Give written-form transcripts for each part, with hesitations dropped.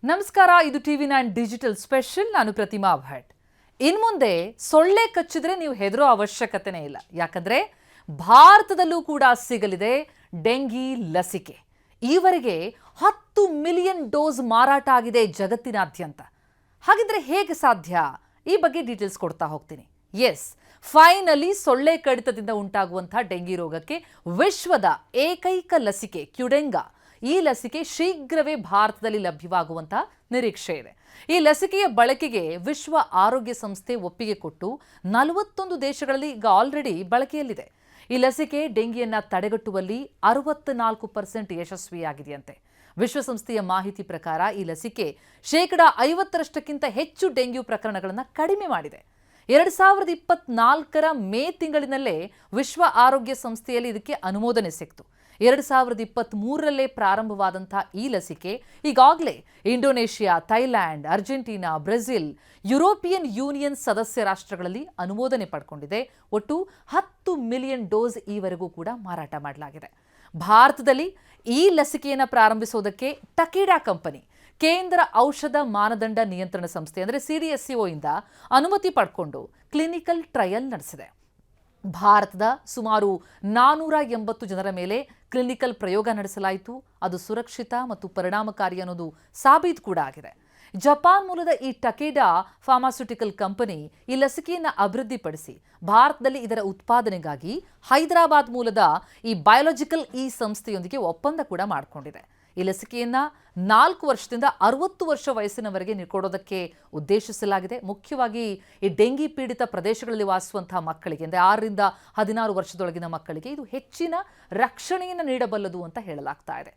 ನಮಸ್ಕಾರ, ಇದು TV9 digital special. ನಾನು ಪ್ರತಿಮಾ ಭಟ್. ಇನ್ಮುಂದೆ ಸೊಳ್ಳೆ ಕಚ್ಚಿದ್ರೆ ನೀವು ಹೆದರೋ ಅವಶ್ಯಕತೆನೇ ಇಲ್ಲ. ಯಾಕಂದ್ರೆ ಭಾರತದಲ್ಲೂ ಕೂಡ ಸಿಗಲಿದೆ ಡೆಂಗಿ ಲಸಿಕೆ. ಈವರೆಗೆ 10 ಮಿಲಿಯನ್ ಡೋಸ್ ಮಾರಾಟ ಆಗಿದೆ ಜಗತ್ತಿನಾದ್ಯಂತ. ಹಾಗಿದ್ರೆ ಹೇಗೆ ಸಾಧ್ಯ? ಈ ಬಗ್ಗೆ ಡೀಟೇಲ್ಸ್ ಕೊಡ್ತಾ ಹೋಗ್ತೀನಿ. ಎಸ್, ಫೈನಲಿ ಸೊಳ್ಳೆ ಕಡಿತದಿಂದ ಉಂಟಾಗುವಂತಹ ಡೆಂಗಿ ರೋಗಕ್ಕೆ ವಿಶ್ವದ ಏಕೈಕ ಲಸಿಕೆ ಕ್ಯುಡೆಂಗಾ. ಈ ಲಸಿಕೆ ಶೀಘ್ರವೇ ಭಾರತದಲ್ಲಿ ಲಭ್ಯವಾಗುವಂತಹ ನಿರೀಕ್ಷೆ ಇದೆ. ಈ ಲಸಿಕೆಯ ಬಳಕೆಗೆ ವಿಶ್ವ ಆರೋಗ್ಯ ಸಂಸ್ಥೆ ಒಪ್ಪಿಗೆ ಕೊಟ್ಟು 41 ದೇಶಗಳಲ್ಲಿ ಈಗ ಆಲ್ರೆಡಿ ಬಳಕೆಯಲ್ಲಿದೆ. ಈ ಲಸಿಕೆ ಡೆಂಗಿಯನ್ನ ತಡೆಗಟ್ಟುವಲ್ಲಿ 64% ಯಶಸ್ವಿಯಾಗಿದೆಯಂತೆ. ವಿಶ್ವಸಂಸ್ಥೆಯ ಮಾಹಿತಿ ಪ್ರಕಾರ ಈ ಲಸಿಕೆ 50%ಕ್ಕಿಂತ ಹೆಚ್ಚು ಡೆಂಗ್ಯೂ ಪ್ರಕರಣಗಳನ್ನು ಕಡಿಮೆ ಮಾಡಿದೆ. 2024ರ ಮೇ ತಿಂಗಳಿನಲ್ಲೇ ವಿಶ್ವ ಆರೋಗ್ಯ ಸಂಸ್ಥೆಯಲ್ಲಿ ಇದಕ್ಕೆ ಅನುಮೋದನೆ ಸಿಕ್ತು. 2023ರಲ್ಲೇ ಪ್ರಾರಂಭವಾದಂತಹ ಈ ಲಸಿಕೆ ಈಗಾಗಲೇ Indonesia, Thailand, Argentina, Brazil, European union ಸದಸ್ಯ ರಾಷ್ಟ್ರಗಳಲ್ಲಿ ಅನುಮೋದನೆ ಪಡ್ಕೊಂಡಿದೆ. ಒಟ್ಟು 10 ಮಿಲಿಯನ್ ಡೋಸ್ ಈವರೆಗೂ ಕೂಡ ಮಾರಾಟ ಮಾಡಲಾಗಿದೆ. ಭಾರತದಲ್ಲಿ ಈ ಲಸಿಕೆಯನ್ನು ಪ್ರಾರಂಭಿಸೋದಕ್ಕೆ ಟಕೀಡಾ ಕಂಪನಿ ಕೇಂದ್ರ ಔಷಧ ಮಾನದಂಡ ನಿಯಂತ್ರಣ ಸಂಸ್ಥೆ ಅಂದರೆ CDSCO ಇಂದ ಅನುಮತಿ ಪಡ್ಕೊಂಡು ಕ್ಲಿನಿಕಲ್ ಟ್ರಯಲ್ ನಡೆಸಿದೆ. ಭಾರತದ ಸುಮಾರು 480 ಜನರ ಮೇಲೆ ಕ್ಲಿನಿಕಲ್ ಪ್ರಯೋಗ ನಡೆಸಲಾಯಿತು. ಅದು ಸುರಕ್ಷಿತ ಮತ್ತು ಪರಿಣಾಮಕಾರಿ ಅನ್ನೋದು ಸಾಬೀತು ಕೂಡ ಆಗಿದೆ. ಜಪಾನ್ ಮೂಲದ ಈ ಟಕೀಡಾ ಫಾರ್ಮಾಸ್ಯೂಟಿಕಲ್ ಕಂಪನಿ ಈ ಲಸಿಕೆಯನ್ನು ಅಭಿವೃದ್ಧಿಪಡಿಸಿ ಭಾರತದಲ್ಲಿ ಇದರ ಉತ್ಪಾದನೆಗಾಗಿ ಹೈದರಾಬಾದ್ ಮೂಲದ ಈ ಬಯೋಲಾಜಿಕಲ್ ಸಂಸ್ಥೆಯೊಂದಿಗೆ ಒಪ್ಪಂದ ಕೂಡ ಮಾಡಿಕೊಂಡಿದೆ. ಈ ಲಸಿಕೆಯನ್ನು 4 ವರ್ಷದಿಂದ 60 ವರ್ಷ ವಯಸ್ಸಿನವರೆಗೆ ನೀಡೋದಕ್ಕೆ ಉದ್ದೇಶಿಸಲಾಗಿದೆ. ಮುಖ್ಯವಾಗಿ ಈ ಡೆಂಗಿ ಪೀಡಿತ ಪ್ರದೇಶಗಳಲ್ಲಿ ವಾಸಿಸುವಂತಹ ಮಕ್ಕಳಿಗೆ ಅಂದರೆ 6ರಿಂದ 16 ವರ್ಷದೊಳಗಿನ ಮಕ್ಕಳಿಗೆ ಇದು ಹೆಚ್ಚಿನ ರಕ್ಷಣೆಯನ್ನು ನೀಡಬಲ್ಲದು ಅಂತ ಹೇಳಲಾಗ್ತಾ ಇದೆ.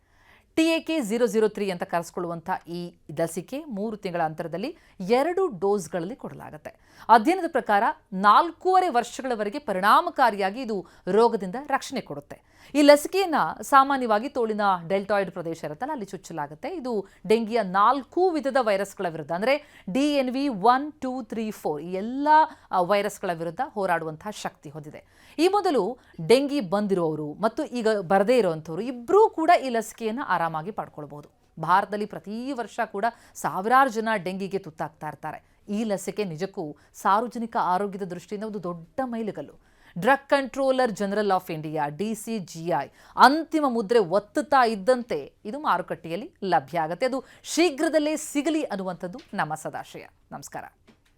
TAK-003 ಅಂತ ಕರೆಸಿಕೊಳ್ಳುವಂಥ ಈ ಲಸಿಕೆ 3 ತಿಂಗಳ ಅಂತರದಲ್ಲಿ 2 ಡೋಸ್ಗಳಲ್ಲಿ ಕೊಡಲಾಗುತ್ತೆ. ಅಧ್ಯಯನದ ಪ್ರಕಾರ 4.5 ವರ್ಷಗಳವರೆಗೆ ಪರಿಣಾಮಕಾರಿಯಾಗಿ ಇದು ರೋಗದಿಂದ ರಕ್ಷಣೆ ಕೊಡುತ್ತೆ. ಈ ಲಸಿಕೆಯನ್ನು ಸಾಮಾನ್ಯವಾಗಿ ತೋಳಿನ ಡೆಲ್ಟಾಯ್ಡ್ ಪ್ರದೇಶ ಇರುತ್ತಲ್ಲ, ಅಲ್ಲಿ ಚುಚ್ಚಲಾಗುತ್ತೆ. ಇದು ಡೆಂಗಿಯ 4 ವಿಧದ ವೈರಸ್ಗಳ ವಿರುದ್ಧ ಅಂದರೆ DNV 1, 2, 3, 4 ಈ ಎಲ್ಲ ವೈರಸ್ಗಳ ವಿರುದ್ಧ ಹೋರಾಡುವಂತಹ ಶಕ್ತಿ ಹೊಂದಿದೆ. ಈ ಮೊದಲು ಡೆಂಗಿ ಬಂದಿರುವವರು ಮತ್ತು ಈಗ ಬರದೇ ಇರುವಂಥವ್ರು ಇಬ್ಬರೂ ಕೂಡ ಈ ಲಸಿಕೆಯನ್ನು ಆರಾಮಾಗಿ ಪಡ್ಕೊಳ್ಬಹುದು. ಭಾರತದಲ್ಲಿ ಪ್ರತಿ ವರ್ಷ ಕೂಡ ಸಾವಿರಾರು ಜನ ಡೆಂಗಿಗೆ ತುತ್ತಾಗ್ತಾ ಇರ್ತಾರೆ. ಈ ಲಸಿಕೆ ನಿಜಕ್ಕೂ ಸಾರ್ವಜನಿಕ ಆರೋಗ್ಯದ ದೃಷ್ಟಿಯಿಂದ ಒಂದು ದೊಡ್ಡ ಮೈಲಿಗಲ್ಲು. Drug controller general of India DCGI ಅಂತಿಮ ಮುದ್ರೆ ಒತ್ತುತ್ತಾ ಇದ್ದಂತೆ ಇದು ಮಾರುಕಟ್ಟೆಯಲ್ಲಿ ಲಭ್ಯ ಆಗುತ್ತೆ. ಅದು ಶೀಘ್ರದಲ್ಲೇ ಸಿಗಲಿ ಅನ್ನುವಂಥದ್ದು ನಮ್ಮ ಸದಾಶಯ. ನಮಸ್ಕಾರ.